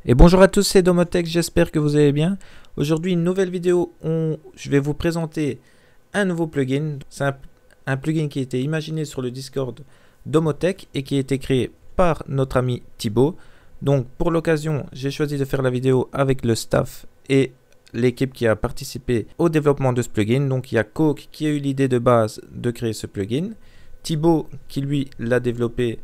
Et bonjour à tous, c'est Domotech, j'espère que vous allez bien. Aujourd'hui, une nouvelle vidéo où je vais vous présenter un nouveau plugin. C'est un plugin qui a été imaginé sur le Discord Domotech et qui a été créé par notre ami Thibaut. Donc pour l'occasion, j'ai choisi de faire la vidéo avec le staff et l'équipe qui a participé au développement de ce plugin. Donc il y a Coke qui a eu l'idée de base de créer ce plugin, Thibaut qui lui l'a développé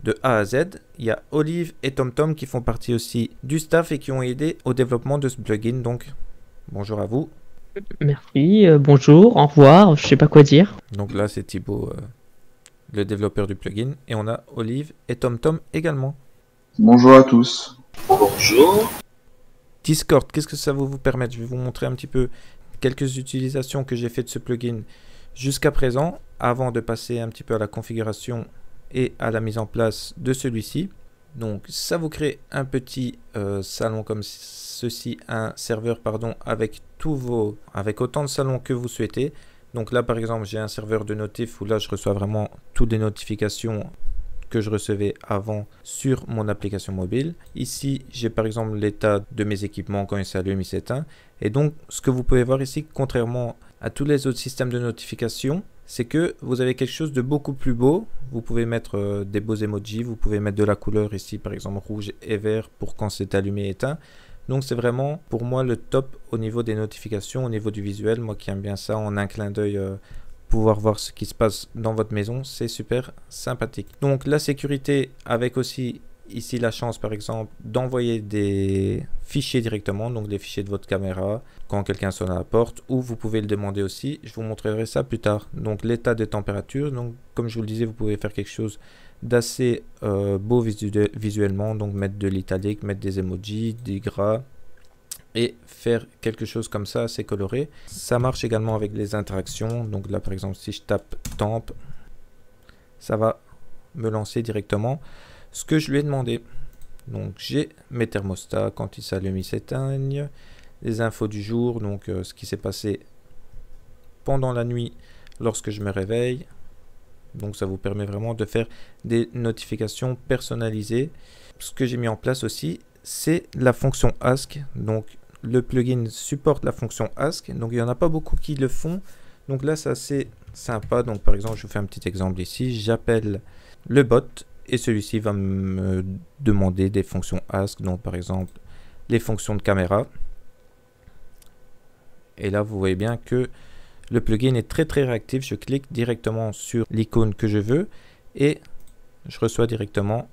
de A à Z. Il y a Olive et TomTom qui font partie aussi du staff et qui ont aidé au développement de ce plugin. Donc, bonjour à vous. Merci, bonjour, au revoir, je sais pas quoi dire. Donc là, c'est Thibaut, le développeur du plugin. Et on a Olive et TomTom également. Bonjour à tous. Bonjour. Discord, qu'est-ce que ça va vous permettre? Je vais vous montrer un petit peu quelques utilisations que j'ai fait de ce plugin jusqu'à présent, avant de passer un petit peu à la configuration et à la mise en place de celui-ci. Donc ça vous crée un petit salon comme ceci, un serveur pardon, avec avec autant de salons que vous souhaitez. Donc là par exemple j'ai un serveur de notifs où là je reçois vraiment toutes les notifications que je recevais avant sur mon application mobile. Ici j'ai par exemple l'état de mes équipements quand ils s'allument, ils s'éteignent. Et donc ce que vous pouvez voir ici, contrairement à tous les autres systèmes de notification, c'est que vous avez quelque chose de beaucoup plus beau. Vous pouvez mettre des beaux emojis, vous pouvez mettre de la couleur ici, par exemple rouge et vert pour quand c'est allumé et éteint. Donc c'est vraiment pour moi le top au niveau des notifications, au niveau du visuel. Moi qui aime bien ça, en un clin d'œil, pouvoir voir ce qui se passe dans votre maison, c'est super sympathique. Donc la sécurité avec aussi ici la chance par exemple d'envoyer des fichiers directement, donc des fichiers de votre caméra quand quelqu'un sonne à la porte, ou vous pouvez le demander aussi. Je vous montrerai ça plus tard. Donc l'état de température, donc comme je vous le disais, vous pouvez faire quelque chose d'assez beau visuellement, donc mettre de l'italique, mettre des emojis, des gras et faire quelque chose comme ça assez coloré. Ça marche également avec les interactions. Donc là par exemple si je tape temp, ça va me lancer directement ce que je lui ai demandé. Donc j'ai mes thermostats, quand ils s'allument, ils s'éteignent, les infos du jour, donc ce qui s'est passé pendant la nuit lorsque je me réveille. Donc ça vous permet vraiment de faire des notifications personnalisées. Ce que j'ai mis en place aussi, c'est la fonction Ask. Donc le plugin supporte la fonction Ask, donc il n'y en a pas beaucoup qui le font. Donc là c'est assez sympa. Donc par exemple je vous fais un petit exemple ici, j'appelle le bot et celui-ci va me demander des fonctions Ask, donc par exemple les fonctions de caméra. Et là vous voyez bien que le plugin est très réactif. Je clique directement sur l'icône que je veux et je reçois directement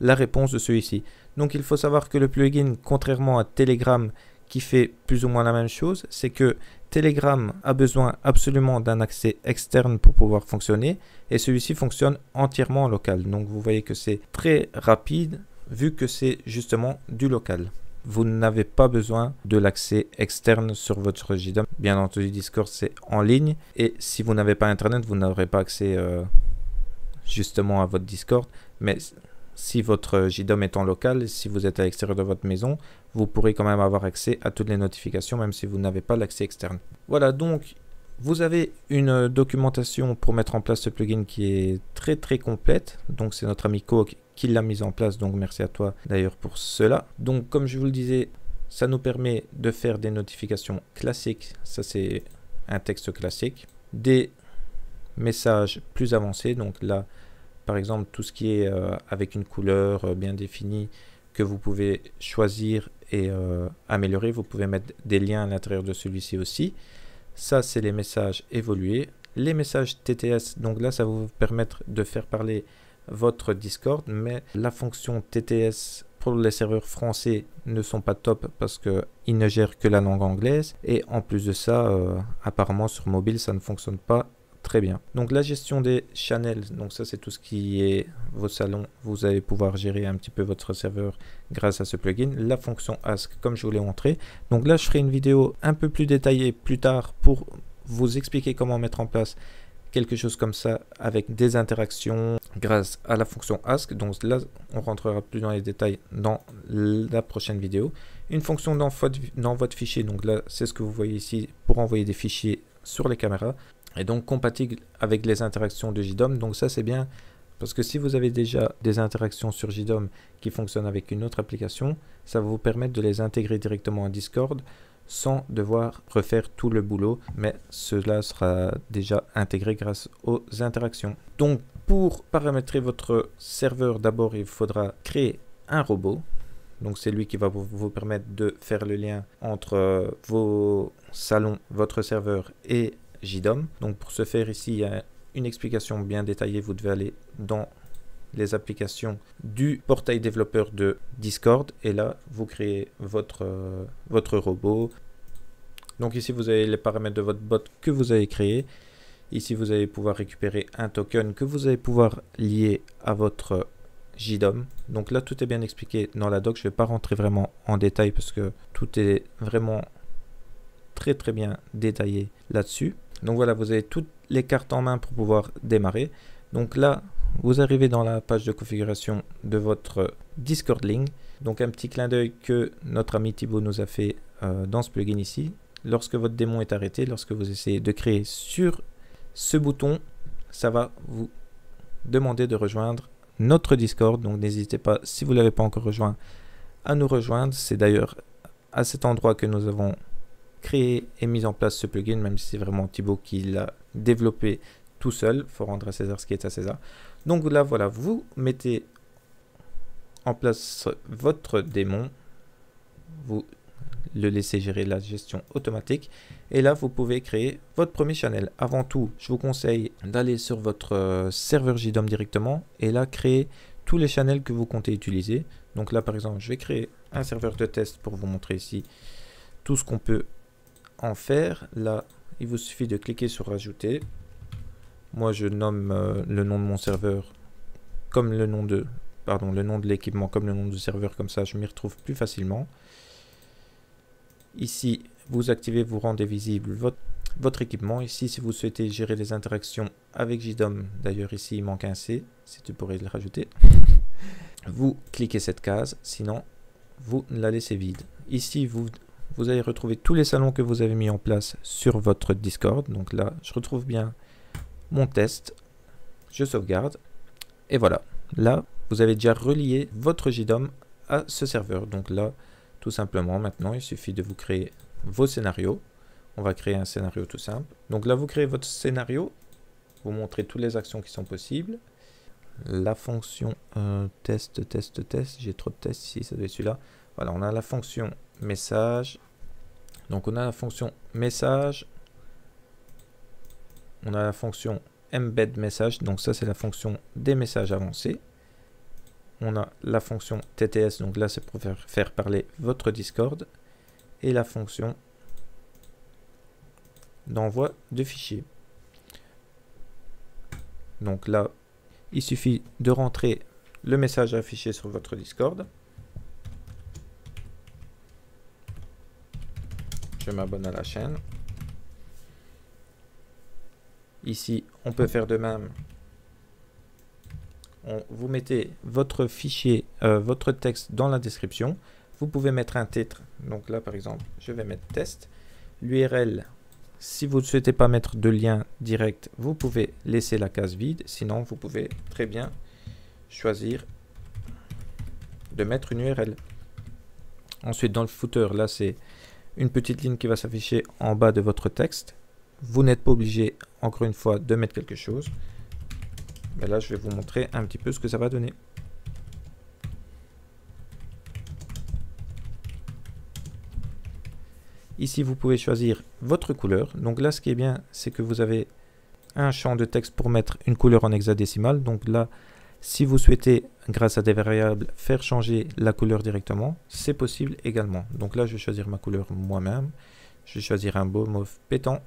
la réponse de celui-ci. Donc il faut savoir que le plugin, contrairement à Telegram qui fait plus ou moins la même chose, c'est que Telegram a besoin absolument d'un accès externe pour pouvoir fonctionner et celui-ci fonctionne entièrement en local. Donc vous voyez que c'est très rapide vu que c'est justement du local. Vous n'avez pas besoin de l'accès externe sur votre JDOM. Bien entendu, Discord c'est en ligne et si vous n'avez pas internet, vous n'aurez pas accès justement à votre Discord. Mais si votre JDOM est en local, si vous êtes à l'extérieur de votre maison, vous pourrez quand même avoir accès à toutes les notifications, même si vous n'avez pas l'accès externe. Voilà, donc vous avez une documentation pour mettre en place ce plugin qui est très complète. Donc c'est notre ami Coke qui l'a mise en place, donc merci à toi d'ailleurs pour cela. Donc comme je vous le disais, ça nous permet de faire des notifications classiques, ça c'est un texte classique, des messages plus avancés, donc là par exemple tout ce qui est avec une couleur bien définie que vous pouvez choisir et améliorer. Vous pouvez mettre des liens à l'intérieur de celui-ci aussi. Ça c'est les messages évolués. Les messages TTS, donc là ça va vous permettre de faire parler votre Discord, mais la fonction TTS pour les serveurs français ne sont pas top parce qu'ils ne gèrent que la langue anglaise et en plus de ça apparemment sur mobile ça ne fonctionne pas très bien. Donc la gestion des channels, donc ça c'est tout ce qui est vos salons, vous allez pouvoir gérer un petit peu votre serveur grâce à ce plugin. La fonction Ask comme je vous l'ai montré, donc là je ferai une vidéo un peu plus détaillée plus tard pour vous expliquer comment mettre en place quelque chose comme ça avec des interactions grâce à la fonction Ask. Donc là on rentrera plus dans les détails dans la prochaine vidéo. Une fonction dans votre fichier, donc là c'est ce que vous voyez ici pour envoyer des fichiers sur les caméras et donc compatible avec les interactions de JDOM. Donc ça c'est bien Parce que si vous avez déjà des interactions sur JDOM qui fonctionnent avec une autre application, ça va vous permettre de les intégrer directement à Discord sans devoir refaire tout le boulot, mais cela sera déjà intégré grâce aux interactions. Donc pour paramétrer votre serveur, d'abord il faudra créer un robot. Donc c'est lui qui va vous permettre de faire le lien entre vos salons, votre serveur et JDOM. Donc pour ce faire ici, il y a une explication bien détaillée. Vous devez aller dans les applications du portail développeur de Discord et là vous créez votre robot. Donc ici vous avez les paramètres de votre bot que vous avez créé. Ici vous allez pouvoir récupérer un token que vous allez pouvoir lier à votre JDOM. Donc là tout est bien expliqué dans la doc. Je ne vais pas rentrer vraiment en détail parce que tout est vraiment très bien détaillé là-dessus. Donc voilà, vous avez toutes les cartes en main pour pouvoir démarrer. Donc là vous arrivez dans la page de configuration de votre Discord Link. Donc un petit clin d'œil que notre ami Thibaut nous a fait dans ce plugin ici. Lorsque votre démon est arrêté, lorsque vous essayez de créer sur ce bouton, ça va vous demander de rejoindre notre Discord. Donc n'hésitez pas, si vous ne l'avez pas encore rejoint, à nous rejoindre. C'est d'ailleurs à cet endroit que nous avons créé et mis en place ce plugin, même si c'est vraiment Thibaut qui l'a développé tout seul. Il faut rendre à César ce qui est à César. Donc là, voilà, vous mettez en place votre démon, vous le laissez gérer la gestion automatique et là vous pouvez créer votre premier channel. Avant tout, je vous conseille d'aller sur votre serveur JDOM directement et là créer tous les channels que vous comptez utiliser. Donc là par exemple, je vais créer un serveur de test pour vous montrer ici tout ce qu'on peut en faire. Là, il vous suffit de cliquer sur rajouter. Moi je nomme le nom de mon serveur comme le nom de l'équipement comme le nom du serveur, comme ça je m'y retrouve plus facilement. Ici, vous activez, vous rendez visible votre équipement. Ici, si vous souhaitez gérer les interactions avec JDOM, d'ailleurs ici il manque un C, si tu pourrais le rajouter, vous cliquez cette case, sinon vous la laissez vide. Ici, vous allez retrouver tous les salons que vous avez mis en place sur votre Discord. Donc là, je retrouve bien mon test, je sauvegarde, et voilà. Là, vous avez déjà relié votre JDOM à ce serveur. Donc là, tout simplement, maintenant, il suffit de vous créer vos scénarios. On va créer un scénario tout simple. Donc là, vous créez votre scénario. Vous montrez toutes les actions qui sont possibles. La fonction test. J'ai trop de tests ici, ça doit être celui-là. Voilà, on a la fonction message. Donc on a la fonction message. On a la fonction embed message. Donc ça, c'est la fonction des messages avancés. On a la fonction TTS, donc là c'est pour faire parler votre Discord, et la fonction d'envoi de fichiers. Donc là, il suffit de rentrer le message affiché sur votre Discord. Je m'abonne à la chaîne. Ici, on peut faire de même. Vous mettez votre fichier, votre texte dans la description. Vous pouvez mettre un titre. Donc là, par exemple, je vais mettre test. L'URL, si vous ne souhaitez pas mettre de lien direct, vous pouvez laisser la case vide. Sinon, vous pouvez très bien choisir de mettre une URL. Ensuite, dans le footer, là, c'est une petite ligne qui va s'afficher en bas de votre texte. Vous n'êtes pas obligé, encore une fois, de mettre quelque chose. Mais là, je vais vous montrer un petit peu ce que ça va donner. Ici, vous pouvez choisir votre couleur. Donc là, ce qui est bien, c'est que vous avez un champ de texte pour mettre une couleur en hexadécimal. Donc là, si vous souhaitez, grâce à des variables, faire changer la couleur directement, c'est possible également. Donc là, je vais choisir ma couleur moi-même. Je vais choisir un beau mauve pétant.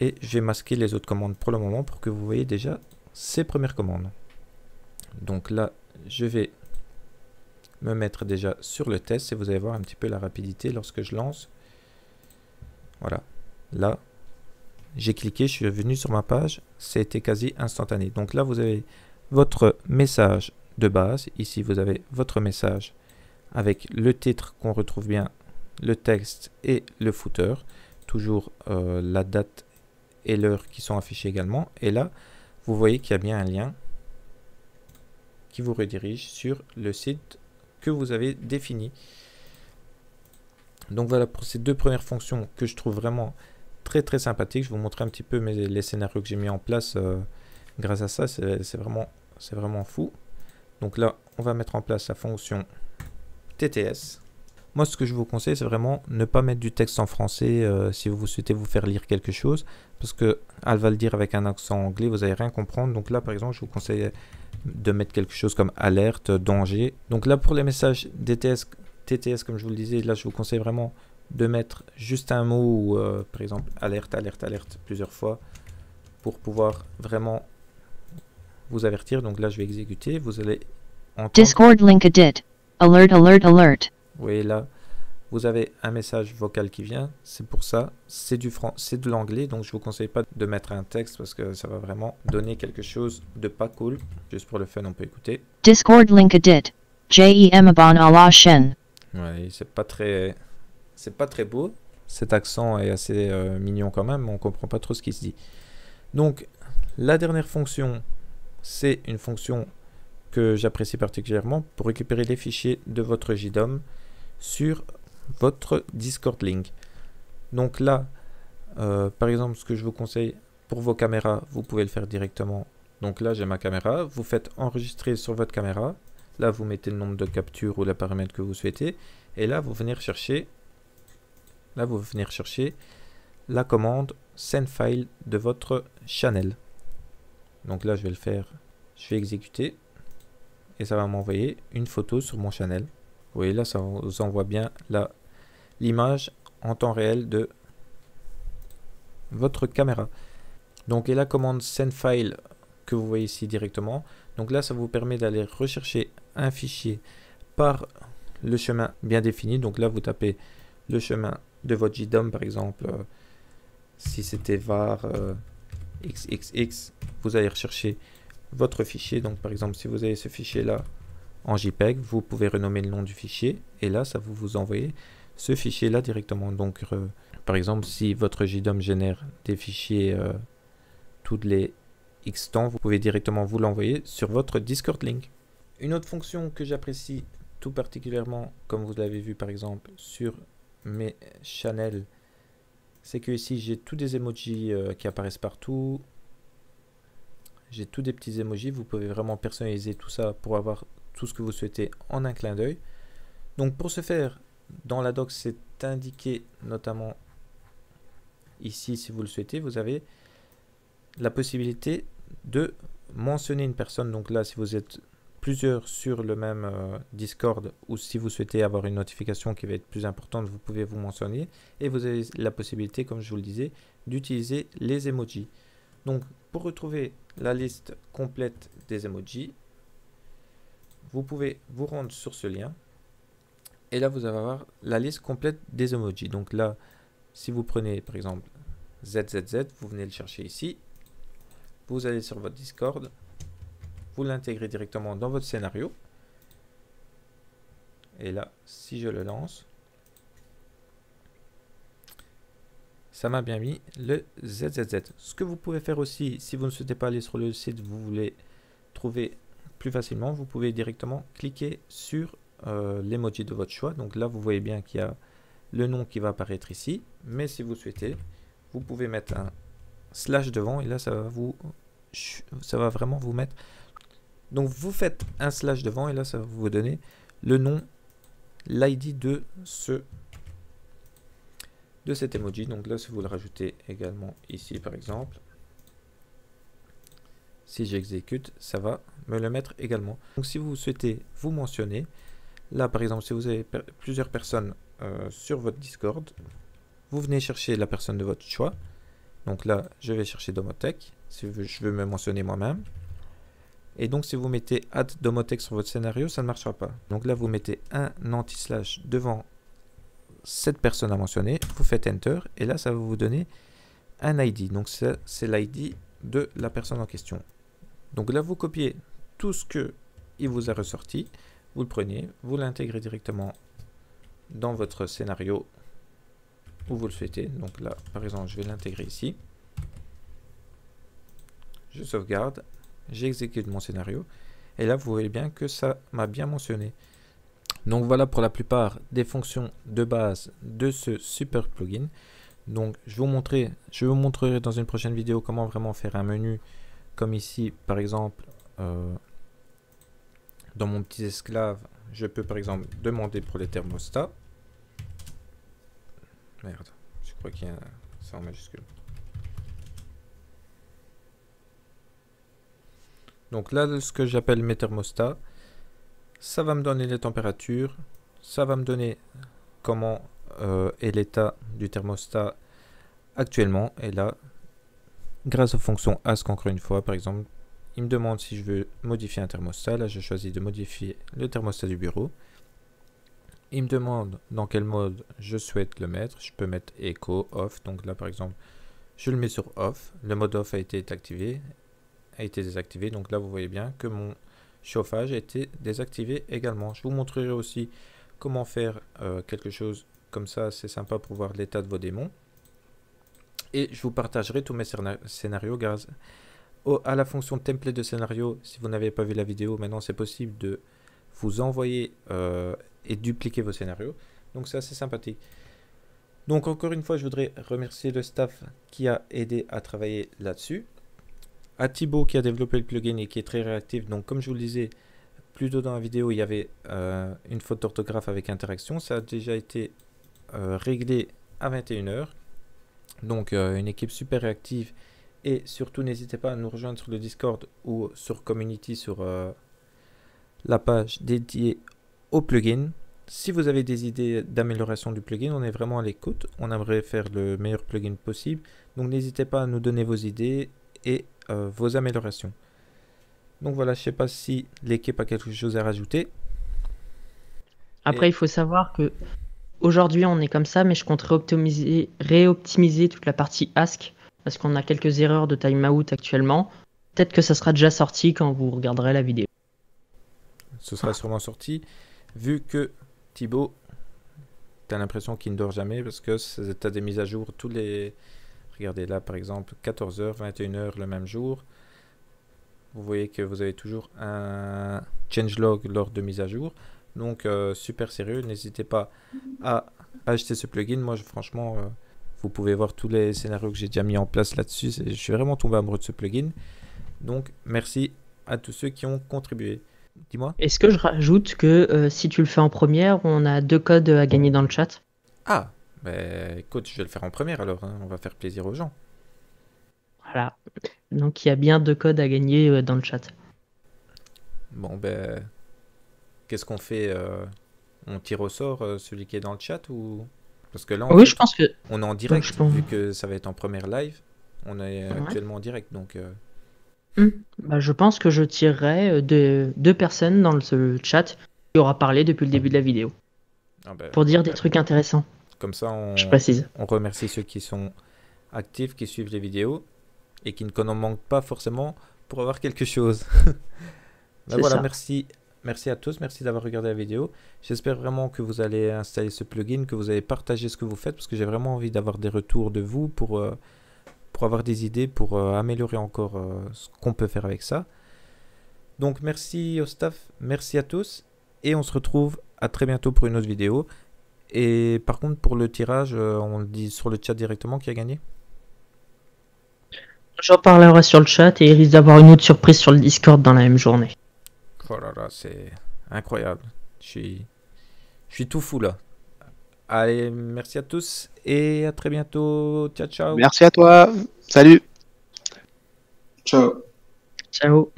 Et je vais masquer les autres commandes pour le moment pour que vous voyez déjà ces premières commandes. Donc là, je vais me mettre déjà sur le test et vous allez voir un petit peu la rapidité lorsque je lance. Voilà. Là, j'ai cliqué, je suis revenu sur ma page. C'était quasi instantané. Donc là, vous avez votre message de base. Ici, vous avez votre message avec le titre qu'on retrouve bien, le texte et le footer. Toujours la date et l'heure qui sont affichées également. Et là, vous voyez qu'il y a bien un lien qui vous redirige sur le site que vous avez défini. Donc voilà pour ces deux premières fonctions que je trouve vraiment très sympathiques. Je vais vous montrer un petit peu les scénarios que j'ai mis en place grâce à ça. C'est vraiment fou. Donc là, on va mettre en place la fonction TTS. Moi, ce que je vous conseille, c'est vraiment ne pas mettre du texte en français si vous souhaitez vous faire lire quelque chose, parce que elle va le dire avec un accent anglais, vous n'allez rien comprendre. Donc là, par exemple, je vous conseille de mettre quelque chose comme alerte, danger. Donc là, pour les messages TTS, comme je vous le disais, là, je vous conseille vraiment de mettre juste un mot, ou par exemple, alerte, plusieurs fois, pour pouvoir vraiment vous avertir. Donc là, je vais exécuter. Vous allez entendre. Discord link edit. Alert, alert, alert. Vous voyez là, vous avez un message vocal qui vient. C'est pour ça, c'est de l'anglais. Donc je vous conseille pas de mettre un texte parce que ça va vraiment donner quelque chose de pas cool. Juste pour le fun, on peut écouter. Discord link edit. JEM Aban Allah Shen. Ouais, c'est pas très beau. Cet accent est assez mignon quand même, mais on comprend pas trop ce qui se dit. Donc la dernière fonction, c'est une fonction que j'apprécie particulièrement pour récupérer les fichiers de votre JDOM sur votre Discord link. Donc là, par exemple, ce que je vous conseille pour vos caméras, vous pouvez le faire directement. Donc là, j'ai ma caméra, vous faites enregistrer sur votre caméra. Là, vous mettez le nombre de captures ou le paramètre que vous souhaitez. Et là, vous venez chercher la commande send file de votre channel. Donc là, je vais le faire, je vais exécuter. Et ça va m'envoyer une photo sur mon channel. Vous voyez là, ça vous envoie bien l'image en temps réel de votre caméra. Donc, et la commande send file que vous voyez ici directement. Donc là, ça vous permet d'aller rechercher un fichier par le chemin bien défini. Donc là, vous tapez le chemin de votre JDOM, par exemple. Si c'était var xxx, vous allez rechercher votre fichier. Donc par exemple, si vous avez ce fichier là en JPEG, vous pouvez renommer le nom du fichier et là ça vous envoyer ce fichier là directement. Donc par exemple, si votre JDOM génère des fichiers toutes les X temps, vous pouvez directement vous l'envoyer sur votre Discord link. Une autre fonction que j'apprécie tout particulièrement, comme vous l'avez vu par exemple sur mes channels, c'est que ici j'ai tous des emojis qui apparaissent partout. J'ai tous des petits emojis, vous pouvez vraiment personnaliser tout ça pour avoir tout ce que vous souhaitez en un clin d'œil. Donc pour ce faire, dans la doc, c'est indiqué notamment ici, si vous le souhaitez, vous avez la possibilité de mentionner une personne. Donc là, si vous êtes plusieurs sur le même Discord, ou si vous souhaitez avoir une notification qui va être plus importante, vous pouvez vous mentionner. Et vous avez la possibilité, comme je vous le disais, d'utiliser les emojis. Donc pour retrouver la liste complète des emojis, vous pouvez vous rendre sur ce lien et là vous allez avoir la liste complète des emojis. Donc là, si vous prenez par exemple ZZZ, vous venez le chercher ici, vous allez sur votre Discord, vous l'intégrez directement dans votre scénario et là, si je le lance, ça m'a bien mis le ZZZ. Ce que vous pouvez faire aussi, si vous ne souhaitez pas aller sur le site, vous voulez trouver plus facilement, vous pouvez directement cliquer sur l'emoji de votre choix. Donc là, vous voyez bien qu'il y a le nom qui va apparaître ici. Mais si vous souhaitez, vous pouvez mettre un slash devant et là, ça va vraiment vous mettre. Donc vous faites un slash devant et là, ça va vous donner le nom, l'ID de cet emoji. Donc là, si vous le rajoutez également ici par exemple, si j'exécute, ça va me le mettre également. Donc si vous souhaitez vous mentionner, là par exemple, si vous avez plusieurs personnes sur votre Discord, vous venez chercher la personne de votre choix. Donc là, je vais chercher Domotech, si je veux me mentionner moi-même. Et donc si vous mettez add Domotech sur votre scénario, ça ne marchera pas. Donc là, vous mettez un anti-slash devant cette personne à mentionner, vous faites Enter, et là, ça va vous donner un ID. Donc ça, c'est l'ID de la personne en question. Donc là, vous copiez tout ce que il vous a ressorti, vous le prenez, vous l'intégrez directement dans votre scénario où vous le souhaitez. Donc là, par exemple, je vais l'intégrer ici. je sauvegarde, j'exécute mon scénario. Et là, vous voyez bien que ça m'a bien mentionné. Donc voilà pour la plupart des fonctions de base de ce super plugin. Donc je vous montrerai dans une prochaine vidéo comment vraiment faire un menu comme ici par exemple dans mon petit esclave. Je peux par exemple demander pour les thermostats. Merde, je crois qu'il y a ça en majuscule. Donc là, ce que j'appelle mes thermostats, ça va me donner les températures, ça va me donner comment est l'état du thermostat actuellement. Et là, grâce aux fonctions ask encore une fois, par exemple, il me demande si je veux modifier un thermostat. Là, je choisis de modifier le thermostat du bureau. Il me demande dans quel mode je souhaite le mettre. Je peux mettre Eco, Off. Donc là, par exemple, je le mets sur Off. Le mode Off a été désactivé. Donc là, vous voyez bien que mon chauffage a été désactivé également. Je vous montrerai aussi comment faire quelque chose comme ça. C'est sympa pour voir l'état de vos démons. Et je vous partagerai tous mes scénarios grâce à la fonction template de scénario. Si vous n'avez pas vu la vidéo, maintenant c'est possible de vous envoyer et dupliquer vos scénarios. Donc c'est assez sympathique. Donc encore une fois, je voudrais remercier le staff qui a aidé à travailler là-dessus. À Thibaut qui a développé le plugin et qui est très réactif. Donc comme je vous le disais plus tôt dans la vidéo, il y avait une faute d'orthographe avec interaction. Ça a déjà été réglé à 21 h. Donc une équipe super réactive. Et surtout n'hésitez pas à nous rejoindre sur le Discord ou sur Community, sur la page dédiée au plugin. Si vous avez des idées d'amélioration du plugin, on est vraiment à l'écoute. On aimerait faire le meilleur plugin possible. Donc n'hésitez pas à nous donner vos idées et vos améliorations. Donc voilà, je ne sais pas si l'équipe a quelque chose à rajouter. Après, il faut savoir que aujourd'hui on est comme ça, mais je compte réoptimiser toute la partie ask parce qu'on a quelques erreurs de timeout actuellement. Peut-être que ça sera déjà sorti quand vous regarderez la vidéo. Ce sera sûrement sorti, vu que Thibaut, tu as l'impression qu'il ne dort jamais parce que tu as des mises à jour tous les... Regardez là par exemple, 14 h, 21 h le même jour. Vous voyez que vous avez toujours un changelog lors de mise à jour. Donc super sérieux, n'hésitez pas à acheter ce plugin. Moi franchement, vous pouvez voir tous les scénarios que j'ai déjà mis en place là-dessus. Je suis vraiment tombé amoureux de ce plugin. Donc merci à tous ceux qui ont contribué. Dis-moi. Est-ce que je rajoute que si tu le fais en première, on a 2 codes à gagner dans le chat? Ah, ben écoute, je vais le faire en première alors, hein. On va faire plaisir aux gens. Voilà. Donc il y a bien 2 codes à gagner dans le chat. Bon ben, qu'est-ce qu'on fait on tire au sort celui qui est dans le chat ou... Parce que là, Oui, je pense que... on est en direct, je pense... vu que ça va être en première live. On est actuellement en direct, donc... Bah, je pense que je tirerai 2 personnes dans le chat qui aura parlé depuis le début de la vidéo. Ah ben, pour dire des trucs intéressants. Comme ça, Je précise. on remercie ceux qui sont actifs, qui suivent les vidéos et qui ne manquent pas forcément pour avoir quelque chose. Ben voilà, merci à tous, merci d'avoir regardé la vidéo. J'espère vraiment que vous allez installer ce plugin, que vous allez partager ce que vous faites, parce que j'ai vraiment envie d'avoir des retours de vous pour avoir des idées, pour améliorer encore ce qu'on peut faire avec ça. Donc merci au staff, merci à tous, et on se retrouve à très bientôt pour une autre vidéo. Et par contre, pour le tirage, on le dit sur le chat directement qui a gagné. J'en parlerai sur le chat et il risque d'avoir une autre surprise sur le Discord dans la même journée. Oh là là, c'est incroyable. Je suis tout fou là. Allez, merci à tous et à très bientôt. Ciao, ciao. Merci à toi. Salut. Ciao. Ciao.